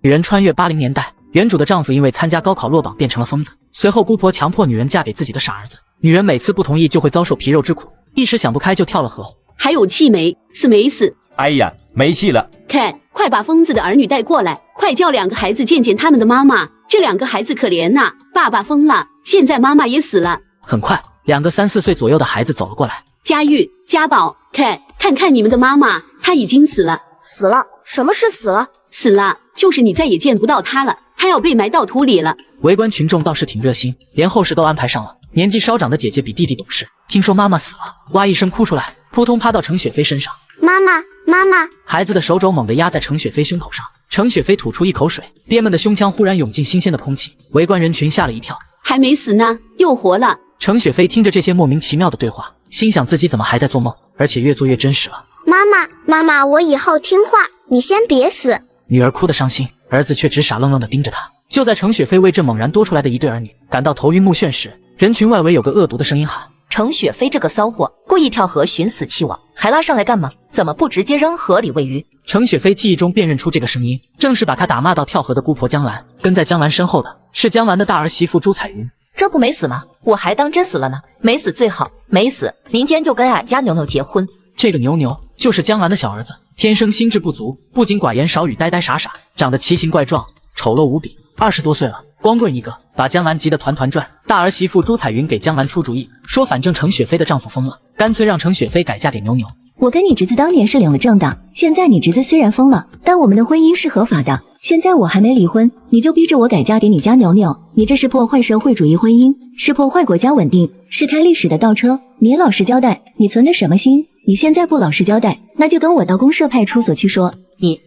女人穿越80年代，原主的丈夫因为参加高考落榜变成了疯子，随后姑婆强迫女人嫁给自己的傻儿子，女人每次不同意就会遭受皮肉之苦，一时想不开就跳了河。还有气没？死没死？哎呀，没气了。看，快把疯子的儿女带过来，快叫2个孩子见见他们的妈妈。这2个孩子可怜呐，爸爸疯了，现在妈妈也死了。很快，2个3、4岁左右的孩子走了过来。佳玉、家宝，看你们的妈妈，她已经死了。死了？什么是死了？死了，就是你再也见不到她了，她要被埋到土里了。围观群众倒是挺热心，连后事都安排上了。年纪稍长的姐姐比弟弟懂事，听说妈妈死了，哇一声哭出来，扑通趴到程雪飞身上。妈妈，妈妈！孩子的手肘猛地压在程雪飞胸口上，程雪飞吐出一口水，憋闷的胸腔忽然涌进新鲜的空气，围观人群吓了一跳。还没死呢，又活了。程雪飞听着这些莫名其妙的对话，心想自己怎么还在做梦，而且越做越真实了。妈妈，我以后听话，你先别死。女儿哭得伤心，儿子却只傻愣愣地盯着她。就在程雪飞为这猛然多出来的一对儿女感到头晕目眩时，人群外围有个恶毒的声音喊：程雪飞这个骚货，故意跳河寻死弃我，还拉上来干嘛？怎么不直接扔河里喂鱼？程雪飞记忆中辨认出这个声音，正是把她打骂到跳河的姑婆江兰。跟在江兰身后的是江兰的大儿媳妇朱彩云。这不没死吗？我还当真死了呢。没死最好，没死明天就跟俺家牛牛结婚。这个牛牛就是江兰的小儿子，天生心智不足，不仅寡言少语、呆呆傻傻，长得奇形怪状，丑陋无比。20多岁了，光棍一个，把江兰急得团团转。大儿媳妇朱彩云给江兰出主意，说反正程雪飞的丈夫疯了，干脆让程雪飞改嫁给牛牛。我跟你侄子当年是领了证的，现在你侄子虽然疯了，但我们的婚姻是合法的。现在我还没离婚，你就逼着我改嫁给你家牛牛，你这是破坏社会主义婚姻，是破坏国家稳定，是开历史的倒车。你也老实交代，你存的什么心？你现在不老实交代，那就跟我到公社派出所去说。你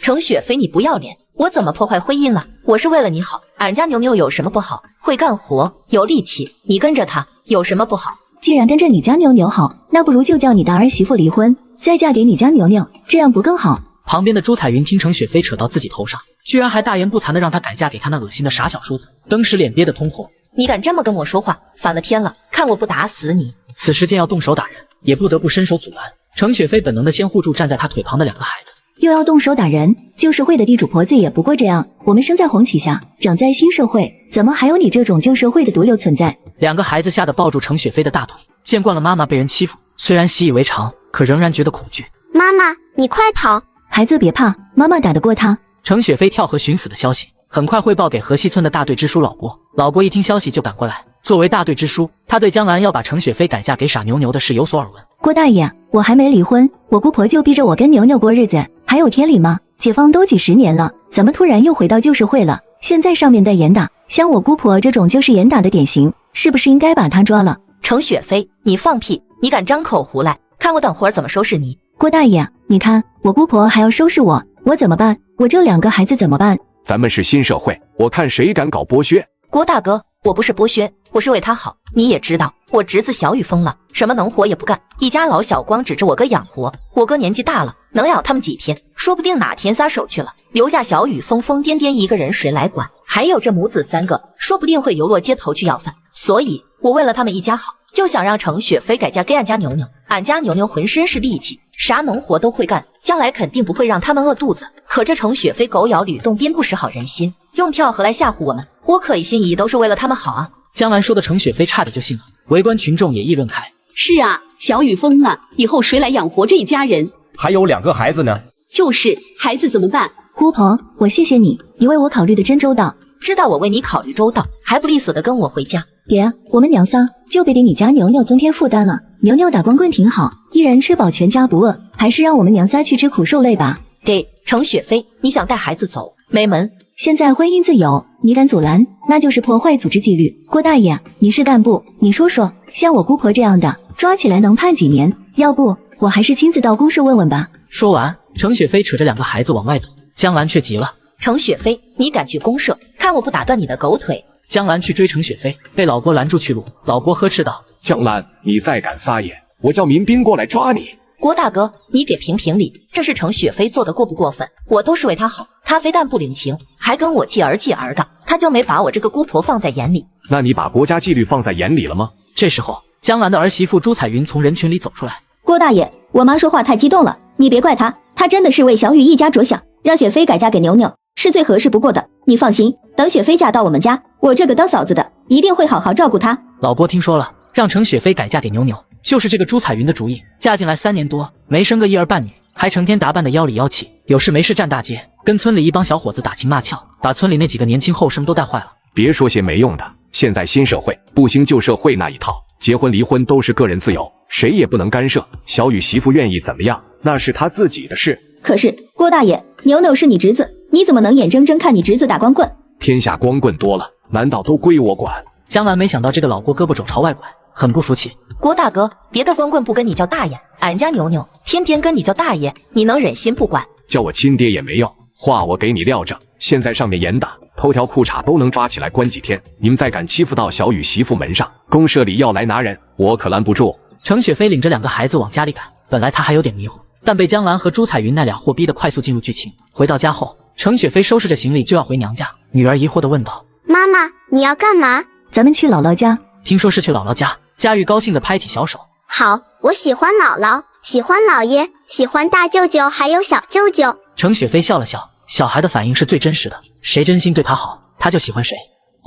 程雪飞，你不要脸！我怎么破坏婚姻了？我是为了你好，俺家牛牛有什么不好？会干活，有力气，你跟着他有什么不好？既然跟着你家牛牛好，那不如就叫你的儿媳妇离婚，再嫁给你家牛牛，这样不更好？旁边的朱彩云听程雪飞扯到自己头上，居然还大言不惭地让她改嫁给他那恶心的傻小叔子，登时脸憋得通红。你敢这么跟我说话，反了天了，看我不打死你！此时见要动手打人，也不得不伸手阻拦。程雪飞本能地先护住站在他腿旁的2个孩子。又要动手打人，旧社会的地主婆子也不过这样。我们生在红旗下，长在新社会，怎么还有你这种旧社会的毒瘤存在？2个孩子吓得抱住程雪飞的大腿，见惯了妈妈被人欺负，虽然习以为常，可仍然觉得恐惧。妈妈，你快跑！孩子别怕，妈妈打得过他。程雪飞跳河寻死的消息很快汇报给河西村的大队支书老郭。老郭一听消息就赶过来，作为大队支书，他对江兰要把程雪飞改嫁给傻牛牛的事有所耳闻。郭大爷，我还没离婚，我姑婆就逼着我跟牛牛过日子，还有天理吗？解放都几10年了，怎么突然又回到旧社会了？现在上面在严打，像我姑婆这种就是严打的典型，是不是应该把她抓了？程雪飞，你放屁！你敢张口胡来，看我等会儿怎么收拾你！郭大爷，你看我姑婆还要收拾我，我怎么办？我这2个孩子怎么办？咱们是新社会，我看谁敢搞剥削。郭大哥，我不是剥削，我是为他好。你也知道，我侄子小雨疯了，什么农活也不干，一家老小光指着我哥养活。我哥年纪大了，能养他们几天？说不定哪天撒手去了，留下小雨疯疯癫癫一个人，谁来管？还有这母子3个，说不定会流落街头去要饭。所以我为了他们一家好，就想让程雪飞改嫁给俺家牛牛。俺家牛牛浑身是力气，啥农活都会干，将来肯定不会让他们饿肚子。可这程雪飞狗咬吕洞宾，不识好人心，用跳河来吓唬我们，我可一心一意都是为了他们好啊！江兰说的程雪飞差点就信了，围观群众也议论开。是啊，小雨疯了，以后谁来养活这一家人？还有2个孩子呢。就是孩子怎么办？姑婆，我谢谢你，你为我考虑的真周到。知道我为你考虑周到，还不利索的跟我回家？爹，我们娘仨就别给你家牛牛增添负担了。牛牛打光棍挺好，一人吃饱全家不饿，还是让我们娘仨去吃苦受累吧。给程雪飞，你想带孩子走，没门！现在婚姻自由，你敢阻拦，那就是破坏组织纪律。郭大爷，你是干部，你说说，像我姑婆这样的，抓起来能判几年？要不我还是亲自到公社问问吧。说完，程雪飞扯着2个孩子往外走，江兰却急了。程雪飞，你敢去公社，看我不打断你的狗腿！江兰去追程雪飞，被老郭拦住去路。老郭呵斥道：江兰，你再敢撒野，我叫民兵过来抓你！郭大哥，你给评评理，这是程雪飞做的过不过分？我都是为他好，他非但不领情，还跟我继儿的，他就没把我这个姑婆放在眼里。那你把国家纪律放在眼里了吗？这时候，江兰的儿媳妇朱彩云从人群里走出来。郭大爷，我妈说话太激动了，你别怪她，她真的是为小雨一家着想，让雪飞改嫁给牛牛。是最合适不过的。你放心，等雪飞嫁到我们家，我这个当嫂子的一定会好好照顾她。老郭听说了，让程雪飞改嫁给牛牛，就是这个朱彩云的主意。嫁进来3年多，没生个一儿半女，还成天打扮的妖里妖气，有事没事站大街，跟村里一帮小伙子打情骂俏，把村里那几个年轻后生都带坏了。别说些没用的，现在新社会不兴旧社会那一套，结婚离婚都是个人自由，谁也不能干涉。小雨媳妇愿意怎么样，那是她自己的事。可是郭大爷，牛牛是你侄子，你怎么能眼睁睁看你侄子打光棍？天下光棍多了，难道都归我管？江兰没想到这个老郭胳膊肘朝外拐，很不服气。郭大哥，别的光棍不跟你叫大爷，俺家牛牛天天跟你叫大爷，你能忍心不管？叫我亲爹也没用，话我给你撂着，现在上面严打，偷条裤衩都能抓起来关几天。你们再敢欺负到小雨媳妇门上，公社里要来拿人，我可拦不住。程雪飞领着2个孩子往家里赶，本来他还有点迷糊，但被江兰和朱彩云那俩货逼得快速进入剧情。回到家后，程雪飞收拾着行李就要回娘家，女儿疑惑地问道：妈妈，你要干嘛？咱们去姥姥家。听说是去姥姥家，佳玉高兴地拍起小手。好，我喜欢姥姥，喜欢姥爷，喜欢大舅舅还有小舅舅。程雪飞笑了笑，小孩的反应是最真实的，谁真心对他好，他就喜欢谁。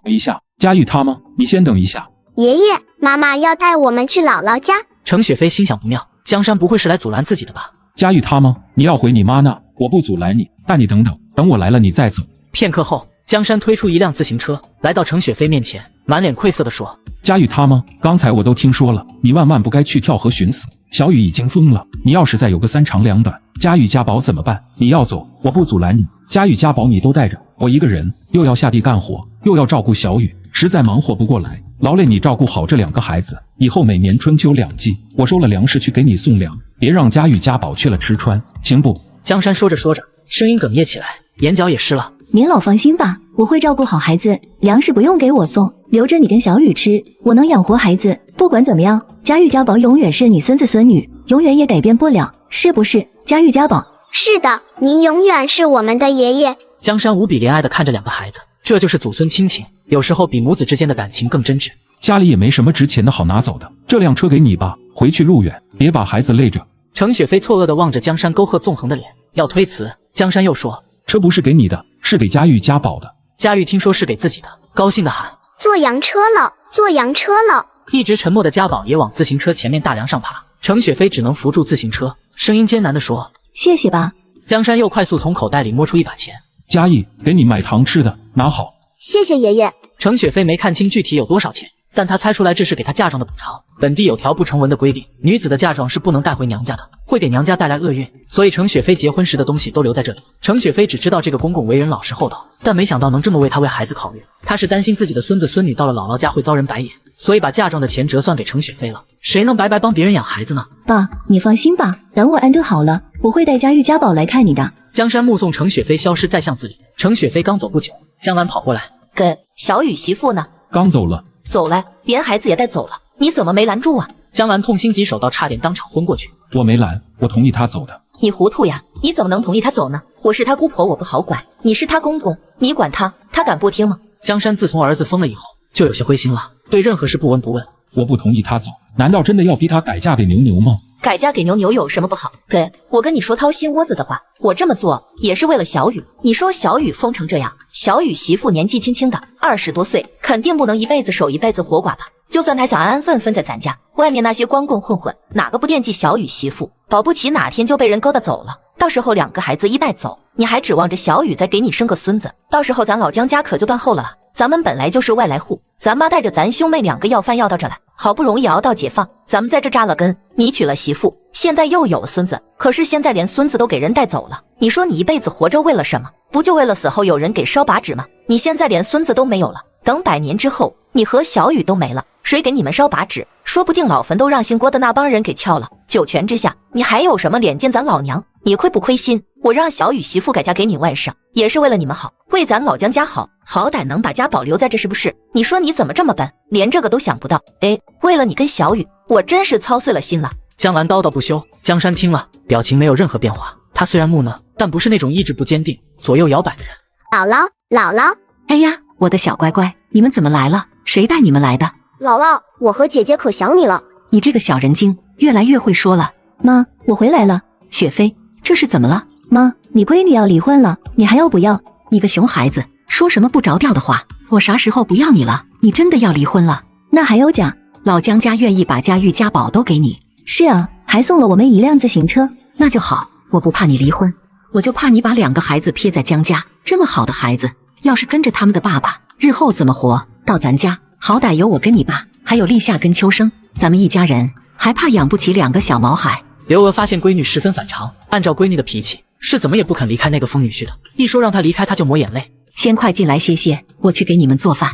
等一下，佳玉她吗？你先等一下。爷爷，妈妈要带我们去姥姥家。程雪飞心想不妙，江山不会是来阻拦自己的吧？佳玉她吗？你要回你妈那，我不阻拦你，但你等等，等我来了你再走。片刻后，江山推出一辆自行车，来到程雪飞面前，满脸愧色地说：佳玉她吗？刚才我都听说了，你万万不该去跳河寻死。小雨已经疯了，你要是再有个3长2短，佳玉家宝怎么办？你要走，我不阻拦你。佳玉家宝你都带着，我一个人又要下地干活，又要照顾小雨，实在忙活不过来，劳累你照顾好这2个孩子。以后每年春秋2季，我收了粮食去给你送粮，别让佳玉家宝缺了吃穿，行不？江山说着说着，声音哽咽起来，眼角也湿了。您老放心吧，我会照顾好孩子，粮食不用给我送，留着你跟小雨吃，我能养活孩子。不管怎么样，佳玉家宝永远是你孙子孙女，永远也改变不了，是不是？佳玉家宝。是的，您永远是我们的爷爷。江山无比怜爱地看着2个孩子，这就是祖孙亲情，有时候比母子之间的感情更真挚。家里也没什么值钱的好拿走的，这辆车给你吧，回去路远，别把孩子累着。程雪飞错愕地望着江山沟壑纵横的脸，要推辞，江山又说：车不是给你的，是给佳玉家宝的。佳玉听说是给自己的，高兴地喊：坐洋车了，坐洋车了。一直沉默的家宝也往自行车前面大梁上爬，程雪飞只能扶住自行车，声音艰难地说：谢谢吧。江山又快速从口袋里摸出1把钱：佳义，给你买糖吃的，拿好。谢谢爷爷。程雪飞没看清具体有多少钱，但他猜出来这是给她嫁妆的补偿。本地有条不成文的规定，女子的嫁妆是不能带回娘家的，会给娘家带来厄运，所以程雪飞结婚时的东西都留在这里。程雪飞只知道这个公公为人老实厚道，但没想到能这么为他为孩子考虑。他是担心自己的孙子孙女到了姥姥家会遭人白眼，所以把嫁妆的钱折算给程雪飞了。谁能白白帮别人养孩子呢？爸，你放心吧，等我安顿好了，我会带佳玉家宝来看你的。江山目送程雪飞消失在巷子里，程雪飞刚走不久，江兰跑过来：跟小雨媳妇呢？刚走了。走了，连孩子也带走了，你怎么没拦住啊？江兰痛心疾首到差点当场昏过去。我没拦，我同意他走的。你糊涂呀，你怎么能同意他走呢？我是他姑婆，我不好管，你是他公公，你管他，他敢不听吗？江山自从儿子疯了以后，就有些灰心了，对任何事不闻不问。我不同意他走，难道真的要逼他改嫁给牛牛吗？改嫁给牛牛有什么不好？对，我跟你说掏心窝子的话，我这么做也是为了小雨。你说小雨疯成这样，小雨媳妇年纪轻轻的，20多岁，肯定不能一辈子守一辈子活寡吧？就算他想安安分分在咱家，外面那些光棍混混哪个不惦记小雨媳妇？保不齐哪天就被人勾搭走了，到时候2个孩子一带走，你还指望着小雨再给你生个孙子？到时候咱老江家可就断后了。咱们本来就是外来户，咱妈带着咱兄妹2个要饭要到这来，好不容易熬到解放，咱们在这扎了根。你娶了媳妇，现在又有了孙子，可是现在连孙子都给人带走了，你说你一辈子活着为了什么？不就为了死后有人给烧把纸吗？你现在连孙子都没有了，等100年之后，你和小雨都没了，谁给你们烧把纸？说不定老坟都让姓郭的那帮人给撬了。九泉之下，你还有什么脸见咱老娘？你亏不亏心？我让小雨媳妇改嫁给你外甥，也是为了你们好，为咱老江家好，好歹能把家宝留在这，是不是？你说你怎么这么笨，连这个都想不到？哎，为了你跟小雨，我真是操碎了心了。江兰叨叨不休，江山听了，表情没有任何变化。他虽然木讷，但不是那种意志不坚定、左右摇摆的人。姥姥，姥姥，哎呀，我的小乖乖，你们怎么来了？谁带你们来的？姥姥，我和姐姐可想你了。你这个小人精，越来越会说了。妈，我回来了。雪飞，这是怎么了？妈，你闺女要离婚了，你还要不要？你个熊孩子，说什么不着调的话？我啥时候不要你了？你真的要离婚了？那还有假？老姜家愿意把家玉家宝都给你。是啊，还送了我们一辆自行车。那就好，我不怕你离婚，我就怕你把2个孩子撇在姜家。这么好的孩子，要是跟着他们的爸爸，日后怎么活？到咱家，好歹有我跟你爸，还有立夏跟秋生，咱们一家人还怕养不起2个小毛孩？刘娥发现闺女十分反常，按照闺女的脾气，是怎么也不肯离开那个疯女婿的。一说让她离开，她就抹眼泪。先快进来歇歇，我去给你们做饭。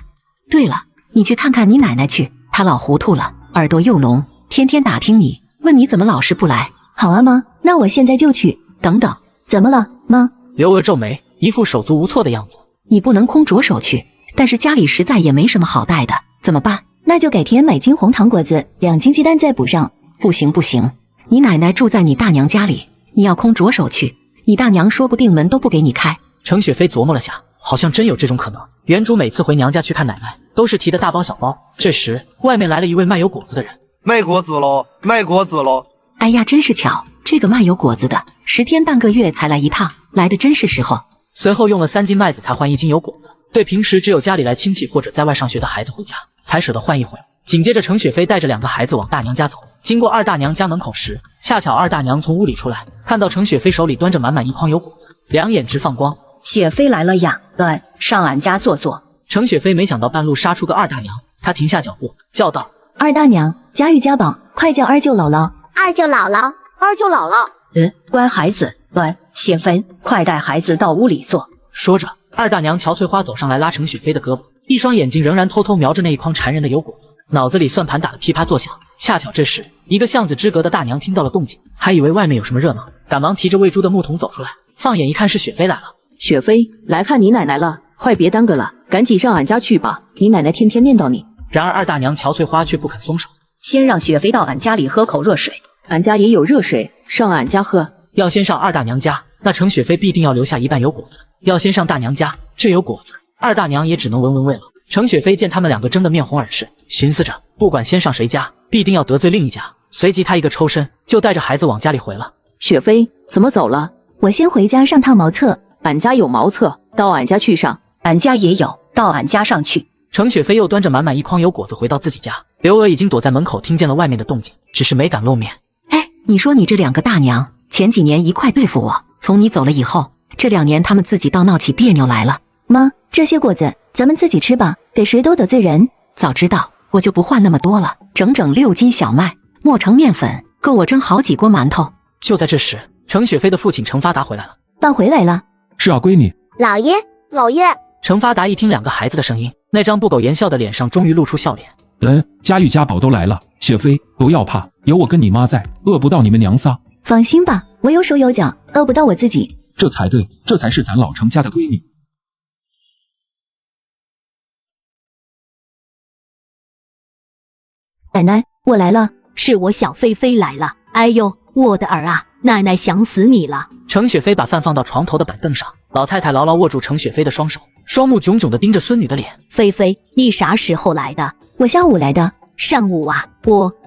对了，你去看看你奶奶去，她老糊涂了，耳朵又聋，天天打听你，问你怎么老是不来。好啊妈，那我现在就去。等等，怎么了妈？刘娥皱眉，一副手足无措的样子。你不能空着手去，但是家里实在也没什么好带的，怎么办？那就改天买金红糖果子，2斤鸡蛋再补上。不行不行，你奶奶住在你大娘家里，你要空着手去，你大娘说不定门都不给你开。程雪飞琢磨了下，好像真有这种可能。原主每次回娘家去看奶奶，都是提的大包小包。这时，外面来了一位卖油果子的人。卖果子喽，卖果子喽！哎呀，真是巧，这个卖油果子的10天半个月才来一趟，来的真是时候。随后用了3斤麦子才换1斤油果子，对平时只有家里来亲戚或者在外上学的孩子回家，才舍得换一回。紧接着，程雪飞带着2个孩子往大娘家走。经过二大娘家门口时，恰巧二大娘从屋里出来，看到程雪飞手里端着满满一筐油果子，两眼直放光。雪飞来了呀，来上俺家坐坐。程雪飞没想到半路杀出个二大娘，她停下脚步，叫道：“二大娘，家玉家宝，快叫二舅姥姥。”二舅姥姥，二舅姥姥。乖孩子，来，雪飞，快带孩子到屋里坐。说着，二大娘乔翠花走上来拉程雪飞的胳膊，一双眼睛仍然偷偷瞄着那一筐馋人的油果子，脑子里算盘打得噼啪作响。恰巧这时，一个巷子之隔的大娘听到了动静，还以为外面有什么热闹，赶忙提着喂猪的木桶走出来，放眼一看是雪飞来了。雪飞，来看你奶奶了，快别耽搁了，赶紧上俺家去吧，你奶奶天天念叨你。然而二大娘乔翠花却不肯松手，先让雪飞到俺家里喝口热水，俺家也有热水，上俺家喝。要先上二大娘家，那程雪飞必定要留下一半油果子；要先上大娘家，这油果子二大娘也只能闻闻味了。程雪飞见他们两个争得面红耳赤，寻思着不管先上谁家，必定要得罪另一家。随即他一个抽身，就带着孩子往家里回了。雪飞怎么走了？我先回家上趟茅厕。俺家有茅厕，到俺家去上。俺家也有，到俺家上去。程雪飞又端着满满一筐油果子回到自己家，刘娥已经躲在门口听见了外面的动静，只是没敢露面。哎，你说你这2个大娘，前几年一块对付我，从你走了以后，这2年他们自己倒闹起别扭来了。妈，这些果子咱们自己吃吧，给谁都得罪人。早知道我就不换那么多了，整整6斤小麦磨成面粉，够我蒸好几锅馒头。就在这时，程雪飞的父亲程发达回来了。爸回来了。是啊，闺女。老爷，老爷。程发达一听2个孩子的声音，那张不苟言笑的脸上终于露出笑脸。家玉家宝都来了，雪飞不要怕，有我跟你妈在，饿不到你们娘仨。放心吧，我有手有脚，饿不到我自己。这才对，这才是咱老程家的闺女。奶奶，我来了。是我小飞飞来了。哎呦，我的儿啊，奶奶想死你了。程雪飞把饭放到床头的板凳上，老太太牢牢握住程雪飞的双手，双目炯炯地盯着孙女的脸。飞飞，你啥时候来的？我下午来的。上午啊？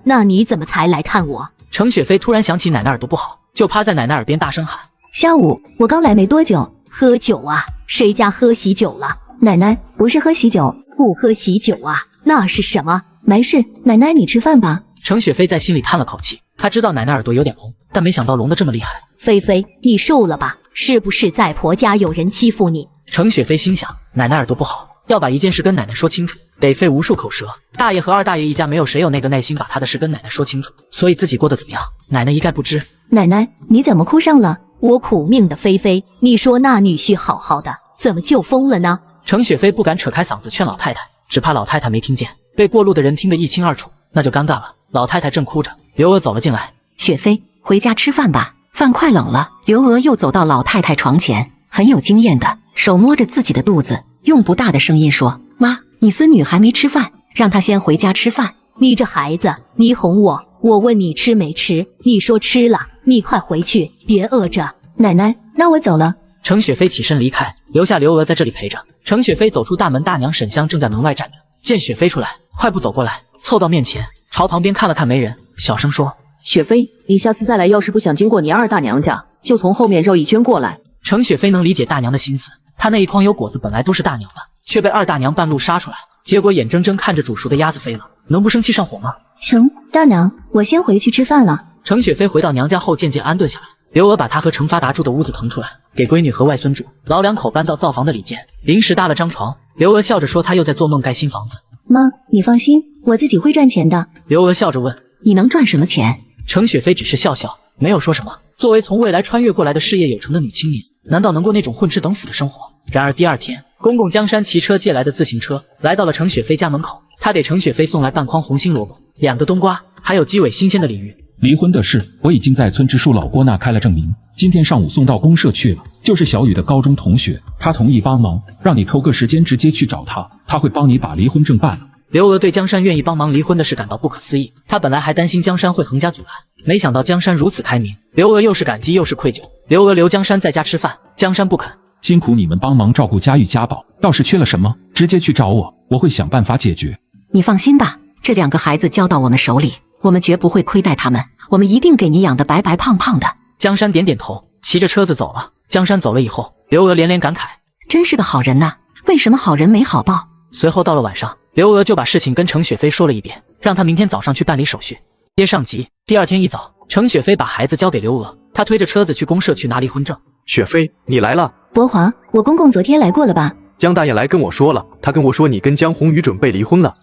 那你怎么才来看我？程雪飞突然想起奶奶耳朵不好，就趴在奶奶耳边大声喊：下午我刚来没多久。喝酒啊？谁家喝喜酒了？奶奶，不是喝喜酒。不喝喜酒啊？那是什么？没事，奶奶你吃饭吧。程雪飞在心里叹了口气，她知道奶奶耳朵有点聋，但没想到聋得这么厉害。菲菲，你瘦了吧？是不是在婆家有人欺负你？程雪飞心想，奶奶耳朵不好，要把一件事跟奶奶说清楚，得费无数口舌。大爷和二大爷一家没有谁有那个耐心把他的事跟奶奶说清楚，所以自己过得怎么样，奶奶一概不知。奶奶，你怎么哭上了？我苦命的菲菲，你说那女婿好好的，怎么就疯了呢？程雪飞不敢扯开嗓子劝老太太，只怕老太太没听见，被过路的人听得一清二楚，那就尴尬了。老太太正哭着，刘娥走了进来。雪飞，回家吃饭吧，饭快冷了。刘娥又走到老太太床前，很有经验的手摸着自己的肚子，用不大的声音说：妈，你孙女还没吃饭，让她先回家吃饭。你这孩子，你哄我，我问你吃没吃，你说吃了，你快回去，别饿着。奶奶，那我走了。程雪飞起身离开，留下刘娥在这里陪着。程雪飞走出大门，大娘沈香正在门外站着，见雪飞出来，快步走过来，凑到面前，朝旁边看了看没人，小声说：雪飞，你下次再来，要是不想经过你二大娘家，就从后面绕一圈过来。程雪飞能理解大娘的心思，他那一筐油果子本来都是大娘的，却被二大娘半路杀出来，结果眼睁睁看着煮熟的鸭子飞了，能不生气上火吗？成，大娘，我先回去吃饭了。程雪飞回到娘家后渐渐安顿下来，刘娥把她和程发达住的屋子腾出来，给闺女和外孙住，老两口搬到灶房的里间，临时搭了张床。刘娥笑着说她又在做梦盖新房子。妈，你放心，我自己会赚钱的。刘娥笑着问，你能赚什么钱？程雪飞只是笑笑，没有说什么。作为从未来穿越过来的事业有成的女青年，难道能过那种混吃等死的生活？然而第二天，公公江山骑车借来的自行车来到了程雪飞家门口，他给程雪飞送来半筐红心萝卜、2个冬瓜，还有鸡尾新鲜的鲤鱼。离婚的事我已经在村支书老郭那开了证明，今天上午送到公社去了，就是小雨的高中同学，他同意帮忙，让你抽个时间直接去找他，他会帮你把离婚证办了。刘娥对江山愿意帮忙离婚的事感到不可思议，她本来还担心江山会横加阻拦，没想到江山如此开明。刘娥又是感激又是愧疚。刘娥留江山在家吃饭，江山不肯。辛苦你们帮忙照顾家玉家宝，要是缺了什么，直接去找我，我会想办法解决。你放心吧，这2个孩子交到我们手里，我们绝不会亏待他们，我们一定给你养得白白胖胖的。江山点点头，骑着车子走了。江山走了以后，刘娥连连感慨，真是个好人呐，为什么好人没好报？随后到了晚上，刘娥就把事情跟程雪飞说了一遍，让她明天早上去办理手续。接上集，第二天一早，程雪飞把孩子交给刘娥，她推着车子去公社去拿离婚证。雪飞，你来了。伯华，我公公昨天来过了吧？江大爷来跟我说了，他跟我说你跟江红宇准备离婚了。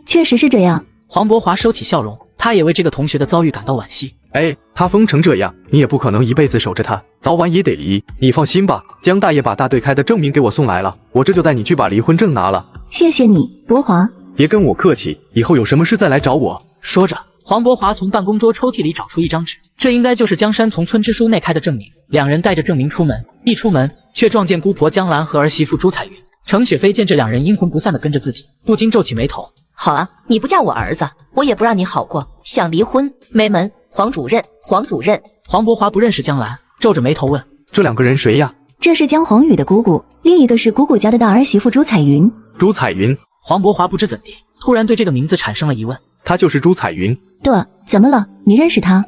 确实是这样。黄伯华收起笑容，他也为这个同学的遭遇感到惋惜。哎，他疯成这样，你也不可能一辈子守着他，早晚也得离。你放心吧，江大爷把大队开的证明给我送来了，我这就带你去把离婚证拿了。谢谢你，伯华。别跟我客气，以后有什么事再来找我。说着，黄伯华从办公桌抽屉里找出一张纸，这应该就是江山从村支书内开的证明。两人带着证明出门，一出门却撞见姑婆江兰和儿媳妇朱彩云。程雪飞见这两人阴魂不散的跟着自己，不禁皱起眉头。好啊，你不嫁我儿子，我也不让你好过。想离婚没门！黄主任，黄主任。黄伯华不认识江兰，皱着眉头问：这2个人谁呀？这是江宏宇的姑姑，另一个是姑姑家的大儿媳妇朱彩云。朱彩云。黄伯华不知怎地，突然对这个名字产生了疑问。她就是朱彩云。对，怎么了？你认识她？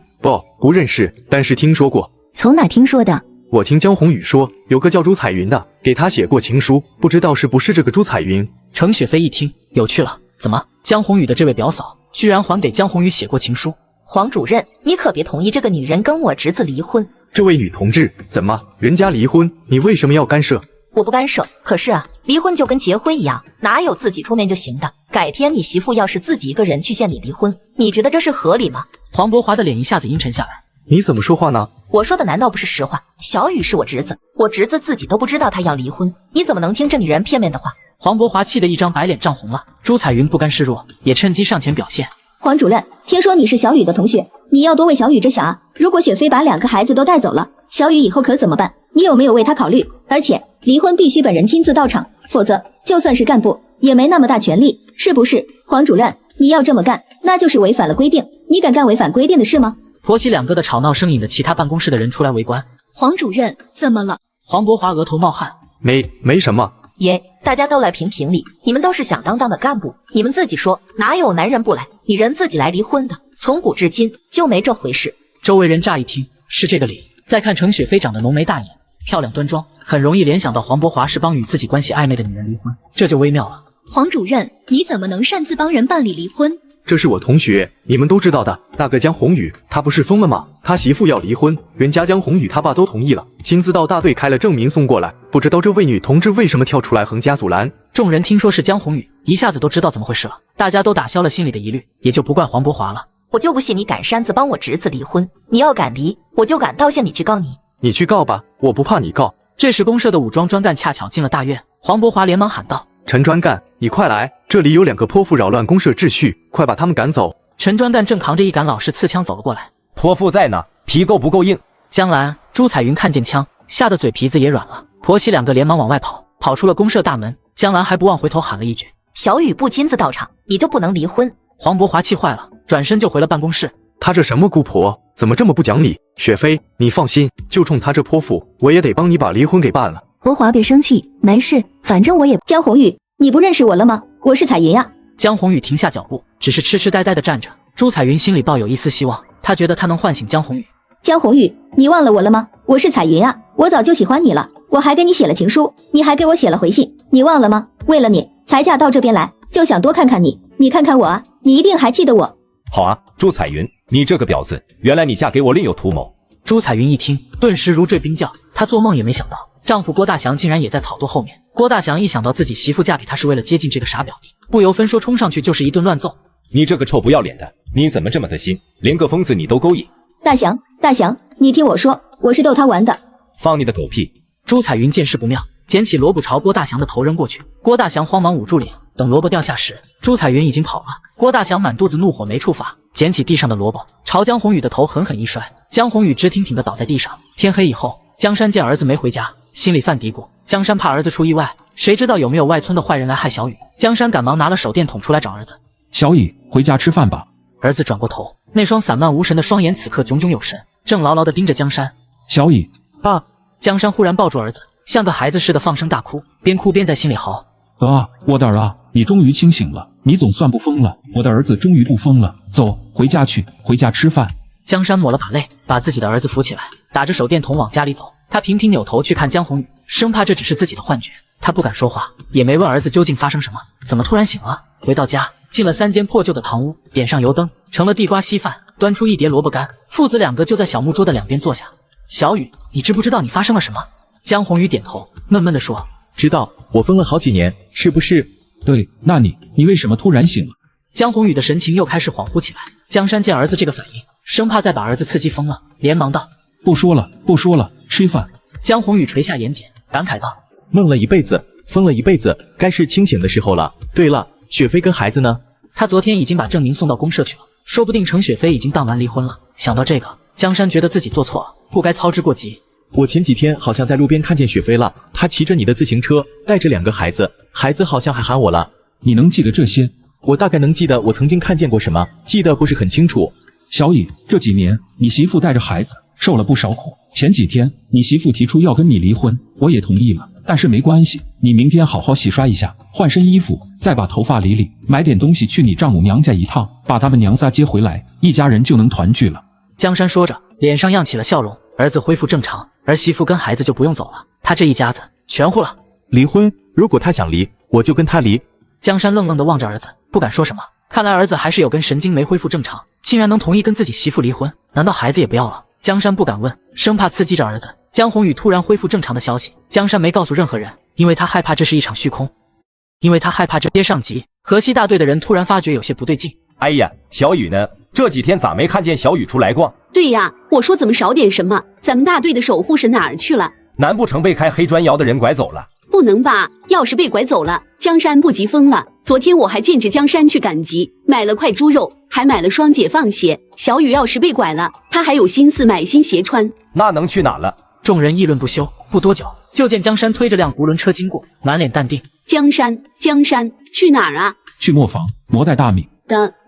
不认识，但是听说过。从哪听说的？我听江宏宇说，有个叫朱彩云的，给他写过情书，不知道是不是这个朱彩云。程雪飞一听，有趣了，怎么江宏宇的这位表嫂居然还给江宏宇写过情书？黄主任，你可别同意这个女人跟我侄子离婚。这位女同志，怎么人家离婚，你为什么要干涉？我不干涉，可是啊，离婚就跟结婚一样，哪有自己出面就行的？改天你媳妇要是自己一个人去县里离婚，你觉得这是合理吗？黄伯华的脸一下子阴沉下来。你怎么说话呢？我说的难道不是实话？小雨是我侄子，我侄子自己都不知道他要离婚，你怎么能听这女人片面的话？黄伯华气得一张白脸涨红了。朱彩云不甘示弱，也趁机上前表现。黄主任，听说你是小雨的同学，你要多为小雨着想啊！如果雪飞把2个孩子都带走了，小雨以后可怎么办？你有没有为他考虑？而且离婚必须本人亲自到场，否则就算是干部也没那么大权力，是不是？黄主任，你要这么干，那就是违反了规定。你敢干违反规定的事吗？婆媳2个的吵闹声引得其他办公室的人出来围观。黄主任，怎么了？黄伯华额头冒汗。没什么。耶，大家都来评评理，你们都是响当当的干部，你们自己说，哪有男人不来，女人自己来离婚的？从古至今就没这回事。周围人乍一听是这个理，再看程雪飞长得浓眉大眼，漂亮端庄，很容易联想到黄伯华是帮与自己关系暧昧的女人离婚，这就微妙了。黄主任，你怎么能擅自帮人办理离婚？这是我同学，你们都知道的，那个江宏宇，他不是疯了吗？他媳妇要离婚，人家江宏宇他爸都同意了，亲自到大队开了证明送过来，不知道这位女同志为什么跳出来横加阻拦。众人听说是江宏宇，一下子都知道怎么回事了，大家都打消了心里的疑虑，也就不怪黄伯华了。我就不信你敢擅自帮我侄子离婚，你要敢离，我就敢到县里去告你。你去告吧，我不怕你告。这时公社的武装专干恰巧进了大院，黄伯华连忙喊道：陈专干，你快来，这里有2个泼妇扰乱公社秩序，快把他们赶走。陈专干正扛着一杆老式刺枪走了过来。泼妇在呢，皮够不够硬？江兰、朱彩云看见枪，吓得嘴皮子也软了。婆媳2个连忙往外跑，跑出了公社大门。江兰还不忘回头喊了一句：小雨不亲自到场，你就不能离婚。黄伯华气坏了，转身就回了办公室。他这什么姑婆，怎么这么不讲理？雪飞，你放心，就冲他这泼妇，我也得帮你把离婚给办了。伯华别生气，没事，反正我也……江宏宇，你不认识我了吗？我是彩云呀。江宏宇停下脚步，只是痴痴呆呆地站着。朱彩云心里抱有一丝希望，她觉得她能唤醒江宏宇。江宏宇，你忘了我了吗？我是彩云啊，我早就喜欢你了，我还给你写了情书，你还给我写了回信，你忘了吗？为了你才嫁到这边来，就想多看看你，你看看我啊，你一定还记得我。好啊，朱彩云，你这个婊子，原来你嫁给我另有图谋。朱彩云一听，顿时如坠冰窖，她做梦也没想到，丈夫郭大祥竟然也在草垛后面。郭大祥一想到自己媳妇嫁给他是为了接近这个傻表弟，不由分说冲上去就是一顿乱揍。你这个臭不要脸的，你怎么这么的心，连个疯子你都勾引？大祥，大祥，你听我说，我是逗他玩的。放你的狗屁！朱彩云见势不妙，捡起萝卜朝郭大祥的头扔过去。郭大祥慌忙捂住脸，等萝卜掉下时，朱彩云已经跑了。郭大祥满肚子怒火没处发，捡起地上的萝卜，朝江宏宇的头狠狠一摔。江宏宇直挺挺的倒在地上。天黑以后，江山见儿子没回家，心里犯嘀咕：江山怕儿子出意外，谁知道有没有外村的坏人来害小雨？江山赶忙拿了手电筒出来找儿子。小雨，回家吃饭吧。儿子转过头，那双散漫无神的双眼此刻炯炯有神，正牢牢地盯着江山。小雨，爸！江山忽然抱住儿子，像个孩子似的放声大哭，边哭边在心里嚎：我的儿啊，你终于清醒了，你总算不疯了，我的儿子终于不疯了。走，回家去，回家吃饭。江山抹了把泪，把自己的儿子扶起来，打着手电筒往家里走。他频频扭头去看江宏宇，生怕这只是自己的幻觉。他不敢说话，也没问儿子究竟发生什么，怎么突然醒了。回到家，进了3间破旧的堂屋，点上油灯，盛了地瓜稀饭，端出一碟萝卜干，父子两个就在小木桌的两边坐下。小雨，你知不知道你发生了什么？江宏宇点头，闷闷地说：知道，我疯了好几年，是不是？对，那你为什么突然醒了？江宏宇的神情又开始恍惚起来。江山见儿子这个反应，生怕再把儿子刺激疯了，连忙道：不说了，不说了，吃饭。江宏宇垂下眼睑，感慨道：梦了一辈子，疯了一辈子，该是清醒的时候了。对了，雪飞跟孩子呢？他昨天已经把证明送到公社去了，说不定程雪飞已经办完离婚了。想到这个，江山觉得自己做错了，不该操之过急。我前几天好像在路边看见雪飞了，她骑着你的自行车，带着2个孩子，孩子好像还喊我了。你能记得这些？我大概能记得我曾经看见过什么，记得不是很清楚。小雨，这几年你媳妇带着孩子受了不少苦，前几天你媳妇提出要跟你离婚，我也同意了，但是没关系，你明天好好洗刷一下，换身衣服，再把头发理理，买点东西去你丈母娘家一趟，把他们娘仨接回来，一家人就能团聚了。江山说着，脸上漾起了笑容，儿子恢复正常，儿媳妇跟孩子就不用走了，他这一家子全乎了。离婚？如果他想离，我就跟他离。江山愣愣地望着儿子，不敢说什么。看来儿子还是有根神经没恢复正常，竟然能同意跟自己媳妇离婚，难道孩子也不要了？江山不敢问，生怕刺激着儿子。江宏宇突然恢复正常的消息，江山没告诉任何人，因为他害怕这是一场虚空，因为他害怕这接上集。河西大队的人突然发觉有些不对劲。哎呀，小雨呢？这几天咋没看见小雨出来逛？对呀，我说怎么少点什么？咱们大队的守护神哪儿去了？难不成被开黑砖窑的人拐走了？不能吧，要是被拐走了，江山不急疯了。昨天我还见着江山去赶集，买了块猪肉，还买了双解放鞋。小雨要是被拐了，他还有心思买新鞋穿。那能去哪了？众人议论不休。不多久，就见江山推着辆独轮车经过，满脸淡定。江山去哪儿啊？去磨坊磨袋大米。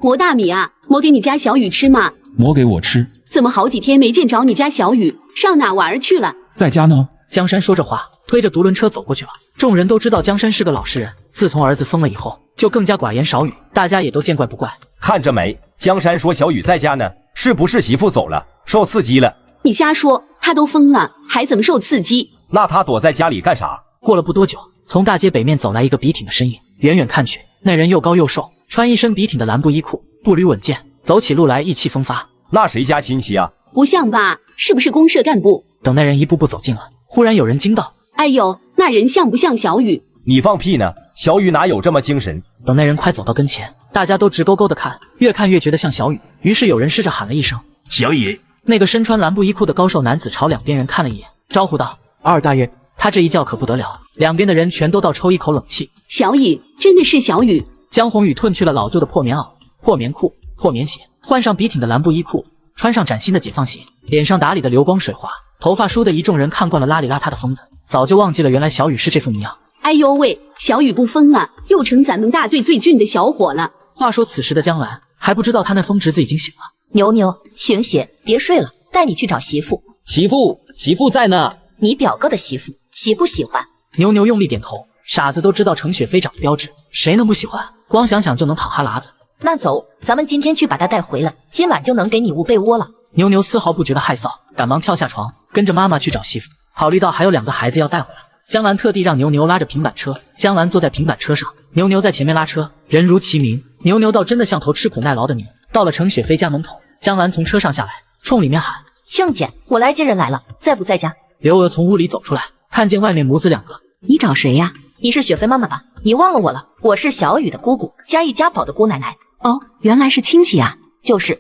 磨大米啊？磨给你家小雨吃吗？磨给我吃。怎么好几天没见着你家小雨，上哪玩去了？在家呢。江山说着话，推着独轮车走过去了。众人都知道江山是个老实人，自从儿子疯了以后，就更加寡言少语，大家也都见怪不怪。看着没，江山说小雨在家呢，是不是媳妇走了，受刺激了？你瞎说，他都疯了，还怎么受刺激？那他躲在家里干啥？过了不多久，从大街北面走来一个笔挺的身影，远远看去，那人又高又瘦，穿一身笔挺的蓝布衣裤，步履稳健，走起路来意气风发。那谁家亲戚啊？不像吧？是不是公社干部？等那人一步步走近了，忽然有人惊道：哎呦，那人像不像小雨？你放屁呢，小雨哪有这么精神？等那人快走到跟前，大家都直勾勾的看，越看越觉得像小雨，于是有人试着喊了一声：小雨。那个身穿蓝布衣裤的高瘦男子朝两边人看了一眼，招呼道：二大爷。他这一叫可不得了，两边的人全都倒抽一口冷气。小雨，真的是小雨。江宏宇褪去了老旧的破棉袄、破棉裤、破棉鞋，换上笔挺的蓝布衣裤，穿上崭新的解放鞋，脸上打理的流光水滑，头发梳得一众人看惯了邋里邋遢的疯子，早就忘记了原来小雨是这副模样。哎呦喂，小雨不疯了，又成咱们大队最俊的小伙了。话说此时的江兰还不知道他那疯侄子已经醒了。牛牛，醒醒，别睡了，带你去找媳妇。媳妇在呢。你表哥的媳妇，喜不喜欢？牛牛用力点头。傻子都知道程雪飞长得标致，谁能不喜欢？光想想就能淌哈喇子。那走，咱们今天去把她带回来，今晚就能给你捂被窝了。牛牛丝毫不觉得害臊，赶忙跳下床，跟着妈妈去找媳妇。考虑到还有2个孩子要带回来，江兰特地让牛牛拉着平板车，江兰坐在平板车上，牛牛在前面拉车。人如其名，牛牛倒真的像头吃苦耐劳的牛。到了程雪飞家门口，江兰从车上下来，冲里面喊：庆姐，我来接人来了，在不在家？刘娥从屋里走出来，看见外面母子2个。你找谁呀？你是雪飞妈妈吧？你忘了我了？我是小雨的姑姑，家喻家宝的姑奶奶。哦，原来是亲戚啊。就是，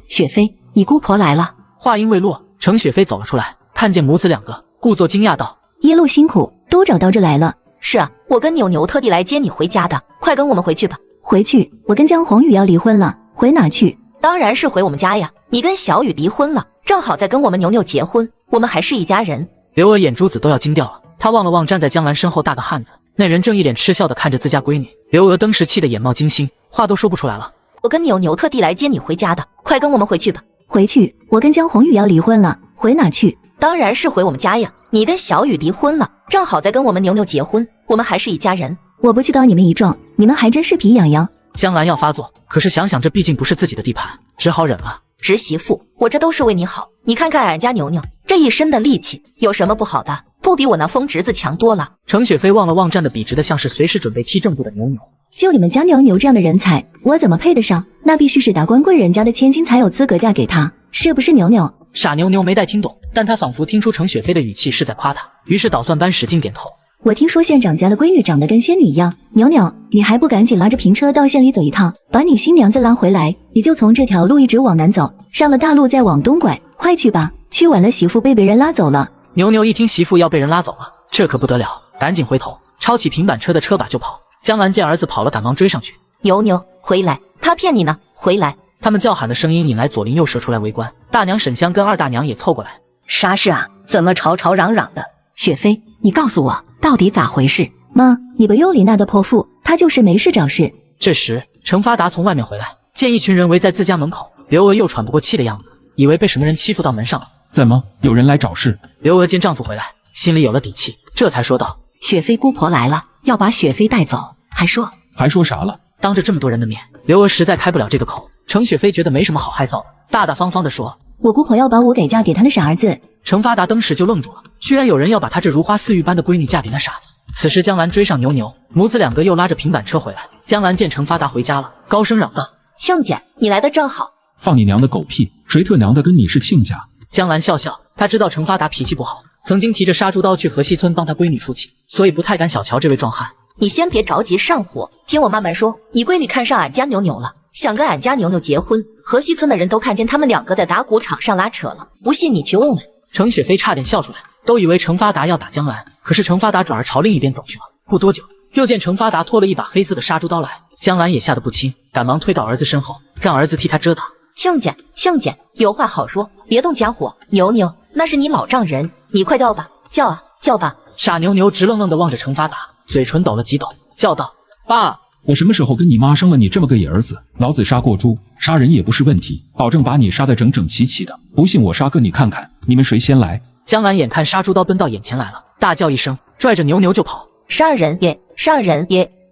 雪飞，你姑婆来了。话音未落，程雪飞走了出来，看见母子2个，故作惊讶道：一路辛苦，都找到这来了。是啊，我跟牛牛特地来接你回家的，快跟我们回去吧。回去？我跟江宏宇要离婚了，回哪去？当然是回我们家呀。你跟小雨离婚了，正好在跟我们牛牛结婚，我们还是一家人。刘娥眼珠子都要惊掉了，她望了望站在江兰身后大个汉子，那人正一脸嗤笑地看着自家闺女。刘娥当时气得眼冒金星，话都说不出来了。我跟牛牛特地来接你回家的，快跟我们回去吧。回去？我跟江宏宇要离婚了，回哪去？当然是回我们家呀。你跟小雨离婚了，正好在跟我们牛牛结婚，我们还是一家人。我不去告你们一状，你们还真是皮痒痒。江兰要发作，可是想想这毕竟不是自己的地盘，只好忍了。侄媳妇，我这都是为你好，你看看俺家牛牛这一身的力气，有什么不好的？不比我那疯侄子强多了。程雪飞望了望站得笔直的像是随时准备踢正步的牛牛，就你们家牛牛这样的人才，我怎么配得上？那必须是达官贵人家的千金才有资格嫁给他，是不是牛牛？傻牛牛没带听懂，但他仿佛听出程雪飞的语气是在夸他，于是捣蒜般使劲点头。我听说县长家的闺女长得跟仙女一样，牛牛，你还不赶紧拉着平车到县里走一趟，把你新娘子拉回来？你就从这条路一直往南走，上了大路再往东拐，快去吧，去晚了媳妇被别人拉走了。牛牛一听媳妇要被人拉走了，这可不得了，赶紧回头抄起平板车的车把就跑。江兰见儿子跑了，赶忙追上去。牛牛，回来，他骗你呢，回来！他们叫喊的声音引来左邻右舍出来围观，大娘沈香跟二大娘也凑过来。啥事啊？怎么吵吵嚷嚷的？雪飞，你告诉我到底咋回事？妈，你不用理那的泼妇，她就是没事找事。这时程发达从外面回来，见一群人围在自家门口，刘娥又喘不过气的样子，以为被什么人欺负到门上了。怎么有人来找事？刘娥见丈夫回来，心里有了底气，这才说道：雪飞姑婆来了，要把雪飞带走，还说啥了？当着这么多人的面，刘娥实在开不了这个口。程雪飞觉得没什么好害臊的，大大方方地说：我姑婆要把我给嫁给她那傻儿子。程发达当时就愣住了，居然有人要把她这如花似玉般的闺女嫁给那傻子。此时江兰追上牛牛，母子2个又拉着平板车回来。江兰见程发达回家了，高声嚷道：庆姐，你来的正好。放你娘的狗屁，谁特娘的跟你是亲家？江兰笑笑，她知道程发达脾气不好，曾经提着杀猪刀去河西村帮他闺女出气，所以不太敢小瞧这位壮汉。你先别着急上火，听我慢慢说。你闺女看上俺家牛牛了，想跟俺家牛牛结婚。河西村的人都看见他们2个在打谷场上拉扯了，不信你去问问。程雪飞差点笑出来，都以为程发达要打江兰，可是程发达转而朝另一边走去了。不多久，就见程发达拖了一把黑色的杀猪刀来，江兰也吓得不轻，赶忙推到儿子身后，让儿子替他遮挡。庆姐，有话好说，别动家伙。牛牛，那是你老丈人，你快叫吧，叫吧。傻牛牛直愣愣地望着程发达，嘴唇抖了几抖，叫道：爸！我什么时候跟你妈生了你这么个野儿子？老子杀过猪，杀人也不是问题，保证把你杀得整整齐齐的。不信我杀个你看看，你们谁先来？江兰眼看杀猪刀奔到眼前来了，大叫一声，拽着牛牛就跑。杀人也！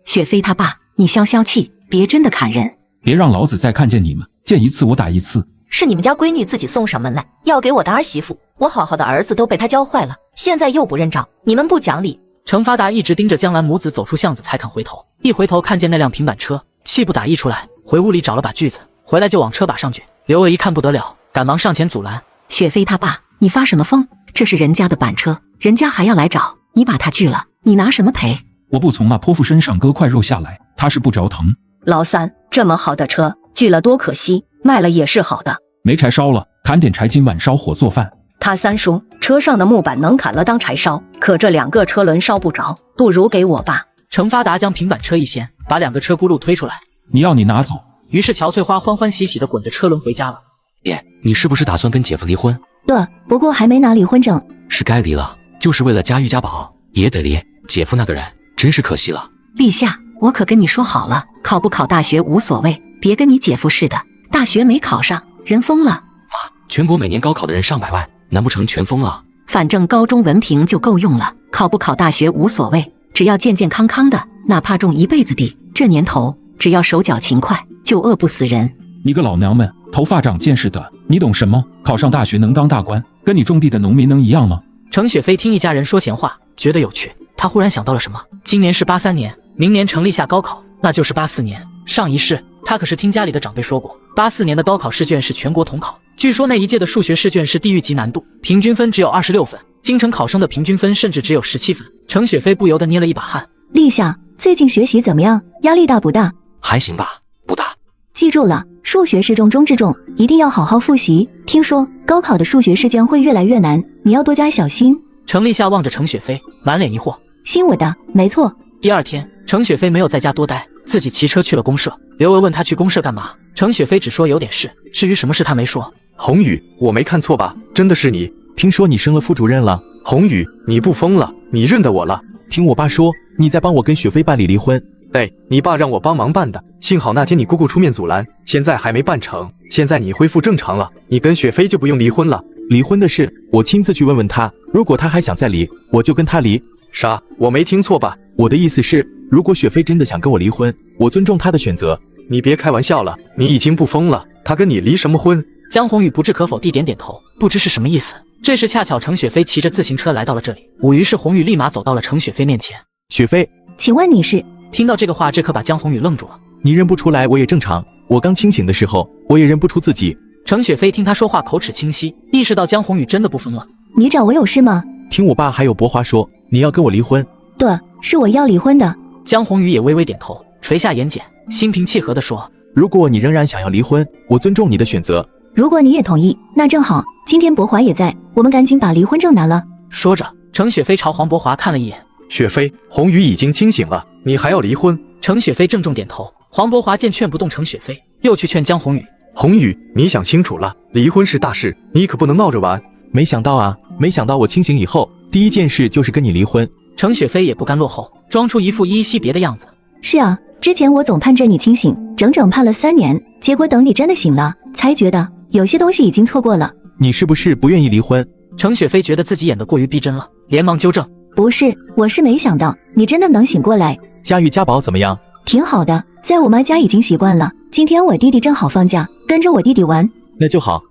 雪飞他爸，你消消气，别真的砍人。别让老子再看见你们，见一次我打一次。是你们家闺女自己送上门来，要给我的儿媳妇，我好好的儿子都被她教坏了，现在又不认账，你们不讲理。程发达一直盯着江兰母子走出巷子才肯回头，一回头看见那辆平板车，气不打一处来，回屋里找了把锯子，回来就往车把上卷。刘娥一看不得了，赶忙上前阻拦。雪飞他爸，你发什么疯？这是人家的板车，人家还要来找你，把他锯了，你拿什么赔？我不从那泼妇身上割块肉下来，他是不着疼。老三，这么好的车锯了多可惜，卖了也是好的。没柴烧了，砍点柴今晚烧火做饭。他三叔，车上的木板能砍了当柴烧，可这2个车轮烧不着，不如给我吧。程发达将平板车一掀，把2个车轱辘推出来。你要你拿走。于是乔翠花欢欢喜喜地滚着车轮回家了。爹，你是不是打算跟姐夫离婚？对，不过还没拿离婚证。是该离了，就是为了家喻家宝，也得离。姐夫那个人真是可惜了。陛下，我可跟你说好了，考不考大学无所谓，别跟你姐夫似的，大学没考上，人疯了。妈，全国每年高考的人上百万，难不成全疯了？反正高中文凭就够用了，考不考大学无所谓，只要健健康康的，哪怕种一辈子地，这年头只要手脚勤快，就饿不死人。你个老娘们，头发长见识的，你懂什么？考上大学能当大官，跟你种地的农民能一样吗？程雪飞听一家人说闲话，觉得有趣。他忽然想到了什么，今年是83年，明年成立下高考，那就是84年。上一世他可是听家里的长辈说过，84年的高考试卷是全国统考，据说那一届的数学试卷是地狱级难度，平均分只有26分，京城考生的平均分甚至只有17分。程雪飞不由得捏了一把汗。立夏，最近学习怎么样？压力大不大？还行吧，不大。记住了，数学是重中之重，一定要好好复习。听说高考的数学试卷会越来越难，你要多加小心。程立夏望着程雪飞，满脸疑惑。信我的，没错。第二天，程雪飞没有在家多待，自己骑车去了公社。刘娥问他去公社干嘛，程雪飞只说有点事，至于什么事他没说。宏宇，我没看错吧？真的是你？听说你升了副主任了。宏宇，你不疯了？你认得我了？听我爸说你在帮我跟雪飞办理离婚。哎，你爸让我帮忙办的，幸好那天你姑姑出面阻拦，现在还没办成。现在你恢复正常了，你跟雪飞就不用离婚了。离婚的事我亲自去问问他，如果他还想再离，我就跟他离。啥？我没听错吧？我的意思是，如果雪飞真的想跟我离婚，我尊重他的选择。你别开玩笑了，你已经不疯了，他跟你离什么婚？江宏宇不置可否地点点头，不知是什么意思。这时恰巧程雪飞骑着自行车来到了这里，于是宏宇立马走到了程雪飞面前。雪飞，请问你是？听到这个话，这可把江宏宇愣住了。你认不出来我也正常，我刚清醒的时候我也认不出自己。程雪飞听他说话口齿清晰，意识到江宏宇真的不疯了。你找我有事吗？听我爸还有博华说你要跟我离婚。对，是我要离婚的。江宏宇也微微点头，垂下眼睑，心平气和地说，如果你仍然想要离婚，我尊重你的选择。如果你也同意，那正好，今天博华也在，我们赶紧把离婚证拿了。说着，程雪飞朝黄博华看了一眼。雪飞，宏宇已经清醒了，你还要离婚？程雪飞郑重点头。黄博华见劝不动程雪飞，又去劝江宏宇。宏宇，你想清楚了，离婚是大事，你可不能闹着玩。没想到我清醒以后，第一件事就是跟你离婚。程雪飞也不甘落后，装出一副依依惜别的样子。是啊，之前我总盼着你清醒，整整盼了3年，结果等你真的醒了，才觉得有些东西已经错过了。你是不是不愿意离婚？程雪飞觉得自己演得过于逼真了，连忙纠正。不是，我是没想到你真的能醒过来。家玉家宝怎么样？挺好的，在我妈家已经习惯了。今天我弟弟正好放假，跟着我弟弟玩。那就好。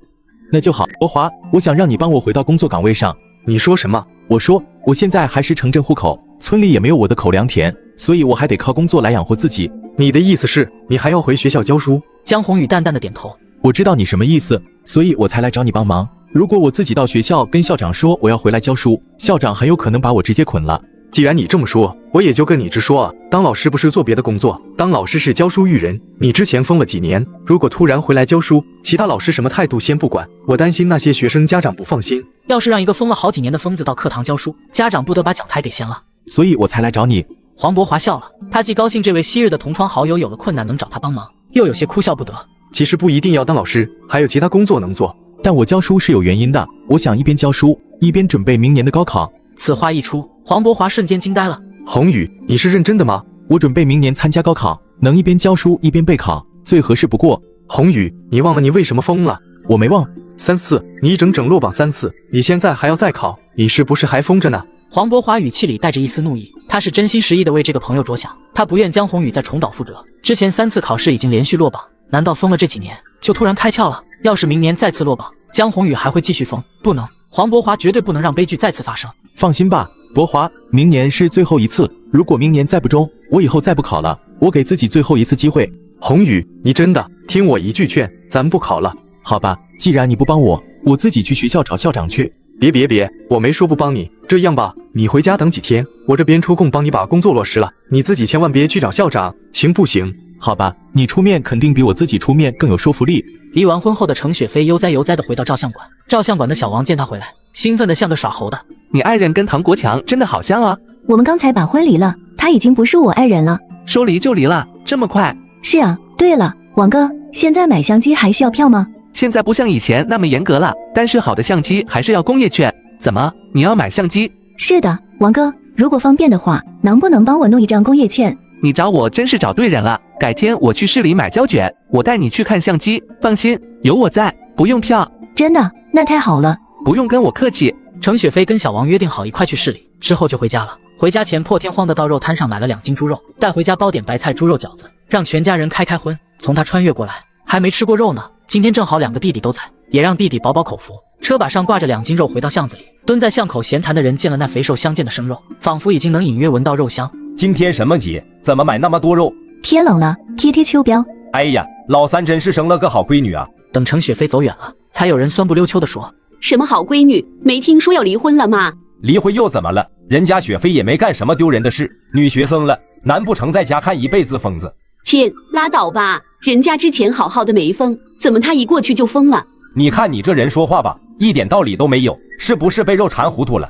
博华，我想让你帮我回到工作岗位上。你说什么？我说我现在还是城镇户口，村里也没有我的口粮田，所以我还得靠工作来养活自己。你的意思是你还要回学校教书？江宏宇淡淡的点头。我知道你什么意思，所以我才来找你帮忙。如果我自己到学校跟校长说我要回来教书，校长很有可能把我直接捆了。既然你这么说，我也就跟你直说啊。当老师不是做别的工作，当老师是教书育人。你之前疯了几年，如果突然回来教书，其他老师什么态度先不管，我担心那些学生家长不放心。要是让一个疯了好几年的疯子到课堂教书，家长不得把讲台给掀了。所以我才来找你。黄博华笑了，他既高兴这位昔日的同窗好友有了困难能找他帮忙，又有些哭笑不得。其实不一定要当老师，还有其他工作能做。但我教书是有原因的，我想一边教书一边准备明年的高考。此话一出，黄博华瞬间惊呆了。宏宇，你是认真的吗？我准备明年参加高考，能一边教书一边备考，最合适不过。宏宇，你忘了你为什么疯了？我没忘。3次，你整整落榜3次，你现在还要再考，你是不是还疯着呢？黄博华语气里带着一丝怒意，他是真心实意的为这个朋友着想，他不愿江宏宇再重蹈覆辙。之前3次考试已经连续落榜，难道疯了这几年就突然开窍了？要是明年再次落榜，江宏宇还会继续疯？不能，黄博华绝对不能让悲剧再次发生。放心吧，博华，明年是最后一次，如果明年再不中，我以后再不考了，我给自己最后一次机会。宏宇，你真的听我一句劝，咱不考了。好吧，既然你不帮我，我自己去学校找校长去。别，我没说不帮你。这样吧，你回家等几天，我这边抽空帮你把工作落实了，你自己千万别去找校长，行不行？好吧，你出面肯定比我自己出面更有说服力。离完婚后的程雪飞悠哉地回到照相馆，照相馆的小王见他回来，兴奋得像个耍猴的。你爱人跟唐国强真的好像啊。我们刚才把婚离了，他已经不是我爱人了。说离就离了，这么快？是啊，对了，王哥，现在买相机还需要票吗？现在不像以前那么严格了，但是好的相机还是要工业券。怎么，你要买相机？是的，王哥，如果方便的话，能不能帮我弄一张工业券？你找我真是找对人了，改天我去市里买胶卷，我带你去看相机，放心，有我在，不用票。真的？那太好了。不用跟我客气。程雪飞跟小王约定好一块去市里，之后就回家了。回家前破天荒的到肉摊上买了2斤猪肉，带回家包点白菜猪肉饺子，让全家人开荤。从他穿越过来，还没吃过肉呢。今天正好2个弟弟都在，也让弟弟饱饱口福。车把上挂着2斤肉，回到巷子里，蹲在巷口闲谈的人见了那肥瘦相间的生肉，仿佛已经能隐约闻到肉香。今天什么节？怎么买那么多肉？天冷了，贴贴秋膘。哎呀，老三真是生了个好闺女啊！等程雪飞走远了，才有人酸不溜秋地说：“什么好闺女？没听说要离婚了吗？离婚又怎么了？人家雪飞也没干什么丢人的事，女学生了，难不成在家看一辈子疯子？”亲，拉倒吧，人家之前好好的没疯，怎么他一过去就疯了？你看你这人说话吧，一点道理都没有，是不是被肉馋糊涂了？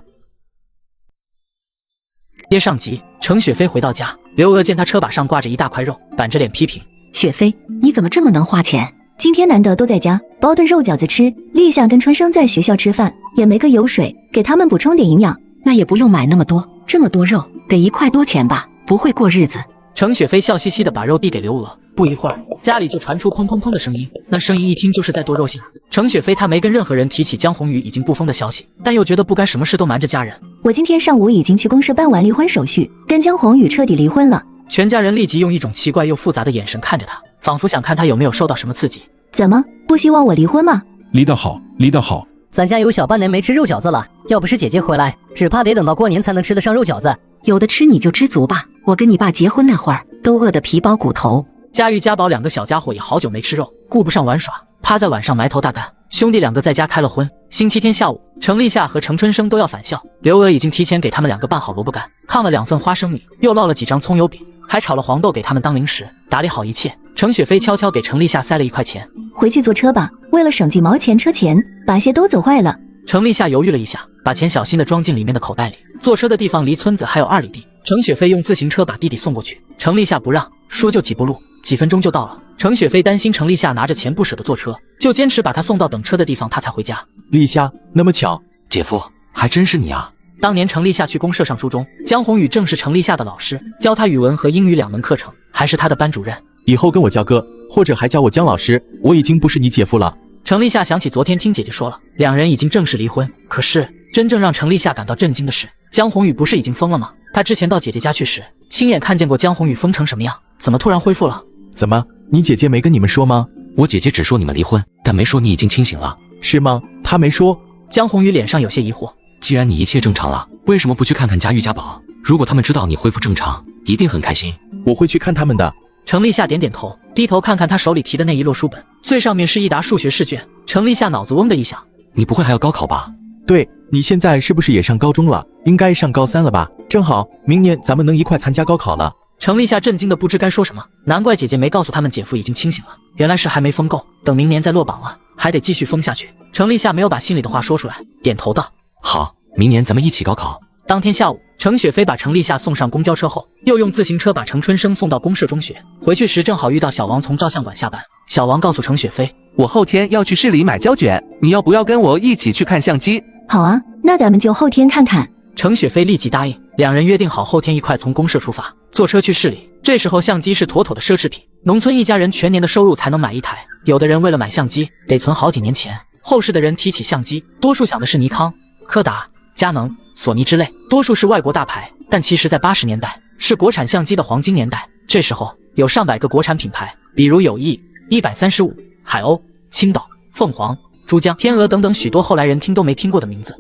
接上集，程雪飞回到家，刘娥见他车把上挂着一大块肉，板着脸批评：“雪飞，你怎么这么能花钱？今天难得都在家，包顿肉饺子吃。立夏跟春生在学校吃饭，也没个油水，给他们补充点营养。那也不用买那么多，这么多肉得1块多钱吧？不会过日子。”程雪飞笑嘻嘻地把肉递给刘娥，不一会儿，家里就传出砰砰砰的声音，那声音一听就是在剁肉馅。程雪飞她没跟任何人提起江红宇已经不疯的消息，但又觉得不该什么事都瞒着家人。我今天上午已经去公社办完离婚手续，跟江红宇彻底离婚了。全家人立即用一种奇怪又复杂的眼神看着他，仿佛想看他有没有受到什么刺激。怎么，不希望我离婚吗？离得好，离得好。咱家有小半年没吃肉饺子了，要不是姐姐回来，只怕得等到过年才能吃得上肉饺子。有的吃你就知足吧，我跟你爸结婚那会儿，都饿得皮包骨头。佳玉、家宝2个小家伙也好久没吃肉，顾不上玩耍，趴在碗上埋头大干。兄弟2个在家开了荤。星期天下午，程立夏和程春生都要返校，刘娥已经提前给他们2个拌好萝卜干，炕了2份花生米，又烙了几张葱油饼，还炒了黄豆给他们当零食。打理好一切，程雪飞悄悄给程立夏塞了1块钱，回去坐车吧，为了省几毛钱车钱，把鞋都走坏了。程立夏犹豫了一下，把钱小心地装进里面的口袋里。坐车的地方离村子还有2里地，程雪飞用自行车把弟弟送过去，程立夏不让，说就几步路，几分钟就到了。程雪飞担心程立夏拿着钱不舍得坐车，就坚持把他送到等车的地方，他才回家。立夏，那么巧，姐夫还真是你啊！当年程立夏去公社上初中，江红宇正是程立夏的老师，教他语文和英语2门课程，还是他的班主任。以后跟我叫哥，或者还叫我江老师，我已经不是你姐夫了。程立夏想起昨天听姐姐说了，2人已经正式离婚。可是真正让程立夏感到震惊的是，江红宇不是已经疯了吗？他之前到姐姐家去时，亲眼看见过江红宇疯成什么样，怎么突然恢复了？怎么，你姐姐没跟你们说吗？我姐姐只说你们离婚，但没说你已经清醒了。是吗？她没说。江红宇脸上有些疑惑。既然你一切正常了，为什么不去看看佳玉、家宝？如果他们知道你恢复正常，一定很开心。我会去看他们的。程立夏点点头，低头看看他手里提的那一摞书本，最上面是一沓数学试卷。程立夏脑子嗡的一响，你不会还要高考吧？对，你现在是不是也上高中了？应该上高3了吧？正好明年咱们能一块参加高考了。程立夏震惊的不知该说什么，难怪姐姐没告诉他们姐夫已经清醒了，原来是还没疯够，等明年再落榜了，还得继续疯下去。程立夏没有把心里的话说出来，点头道：好，明年咱们一起高考。当天下午，程雪飞把程立夏送上公交车后，又用自行车把程春生送到公社中学。回去时正好遇到小王从照相馆下班。小王告诉程雪飞，我后天要去市里买胶卷，你要不要跟我一起去看相机？好啊，那咱们就后天看看。程雪飞立即答应，2人约定好后天一块从公社出发，坐车去市里。这时候相机是妥妥的奢侈品，农村一家人全年的收入才能买1台，有的人为了买相机得存好几年钱。后世的人提起相机，多数想的是尼康、柯达、佳能、索尼之类，多数是外国大牌，但其实在80年代是国产相机的黄金年代。这时候有上百个国产品牌，比如友谊、135、海鸥、青岛、凤凰、珠江、天鹅等等许多后来人听都没听过的名字。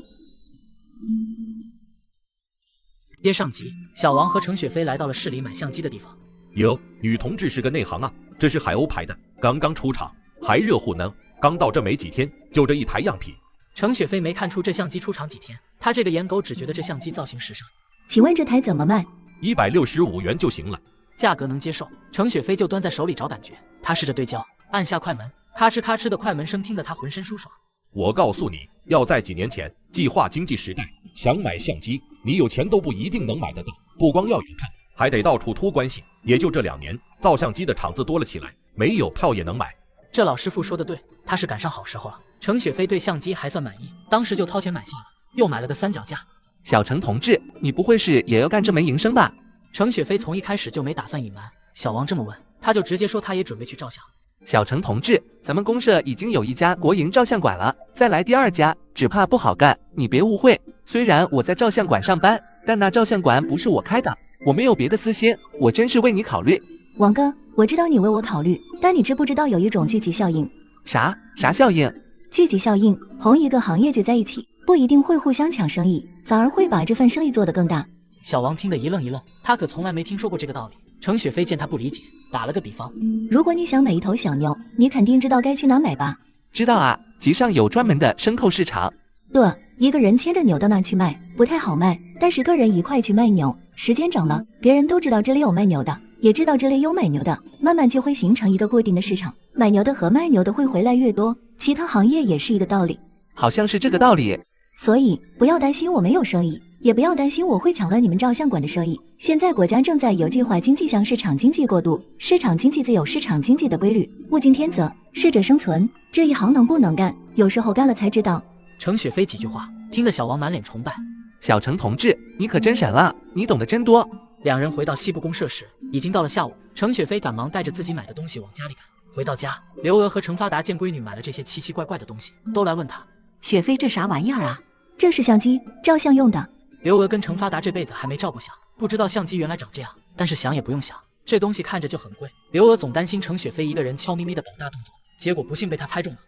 接上集，小王和程雪飞来到了市里买相机的地方。哟，女同志是个内行啊，这是海鸥牌的，刚刚出厂，还热乎呢，刚到这没几天，就这一台样品。程雪飞没看出这相机出厂几天，他这个颜狗只觉得这相机造型时尚。请问这台怎么卖？165元就行了，价格能接受。程雪飞就端在手里找感觉，他试着对焦，按下快门，咔哧咔哧的快门声听得他浑身舒爽。我告诉你，要在几年前计划经济时代，想买相机，你有钱都不一定能买得到，不光要远看，还得到处托关系。也就这2年，造相机的厂子多了起来，没有票也能买。这老师傅说的对，他是赶上好时候了。程雪飞对相机还算满意，当时就掏钱买下了，又买了个3脚架。小程同志，你不会是也要干这门营生吧？程雪飞从一开始就没打算隐瞒，小王这么问，他就直接说他也准备去照相。小程同志，咱们公社已经有1家国营照相馆了，再来第2家，只怕不好干。你别误会，虽然我在照相馆上班，但那照相馆不是我开的，我没有别的私心，我真是为你考虑。王哥，我知道你为我考虑，但你知不知道有一种聚集效应？啥效应？聚集效应，同一个行业聚在一起，不一定会互相抢生意，反而会把这份生意做得更大。小王听得一愣一愣，他可从来没听说过这个道理。程雪飞见他不理解，打了个比方：如果你想买一头小牛，你肯定知道该去哪买吧？知道啊，集上有专门的牲口市场。对，一个人牵着牛到那去卖，不太好卖，但是个人一块去卖牛，时间长了，别人都知道这里有卖牛的，也知道这里有买牛的，慢慢就会形成一个固定的市场，买牛的和卖牛的会回来越多。其他行业也是一个道理，好像是这个道理。所以不要担心我没有生意，也不要担心我会抢了你们照相馆的生意。现在国家正在有计划经济向市场经济过渡，市场经济自有市场经济的规律，物竞天择，适者生存。这一行能不能干，有时候干了才知道。程雪飞几句话听得小王满脸崇拜。小程同志，你可真神了，你懂得真多。两人回到西部公社时，已经到了下午。程雪飞赶忙带着自己买的东西往家里赶。回到家，刘娥和程发达见闺女买了这些奇奇怪怪的东西，都来问她：雪飞，这啥玩意儿啊？这是相机，照相用的。刘娥跟程发达这辈子还没照过相，不知道相机原来长这样，但是想也不用想，这东西看着就很贵。刘娥总担心程雪飞一个人悄咪咪的搞大动作，结果不幸被她猜中了。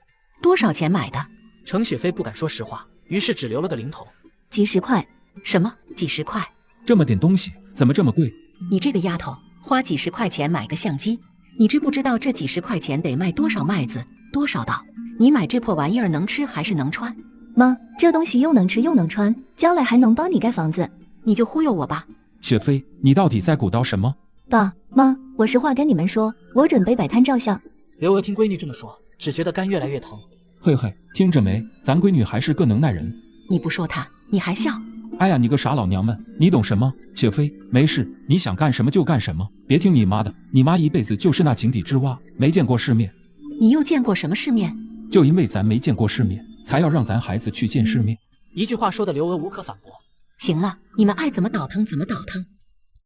多少钱买的？程雪飞不敢说实话，于是只留了个零头。几十块。什么？几十块？这么点东西怎么这么贵？你这个丫头，花几十块钱买个相机，你知不知道这几十块钱得卖多少麦子，多少稻？你买这破玩意儿能吃还是能穿？妈，这东西又能吃又能穿，将来还能帮你盖房子。你就忽悠我吧。雪飞，你到底在鼓捣什么？爸妈，我实话跟你们说，我准备摆摊照相。刘娥听闺女这么说，只觉得肝越来越疼。嘿嘿，听着没，咱闺女还是个能耐人。你不说她，你还笑？哎呀，你个傻老娘们，你懂什么？雪飞，没事，你想干什么就干什么，别听你妈的，你妈一辈子就是那井底之蛙，没见过世面。你又见过什么世面？就因为咱没见过世面，才要让咱孩子去见世面。一句话说的刘娥无可反驳。行了，你们爱怎么倒腾怎么倒腾。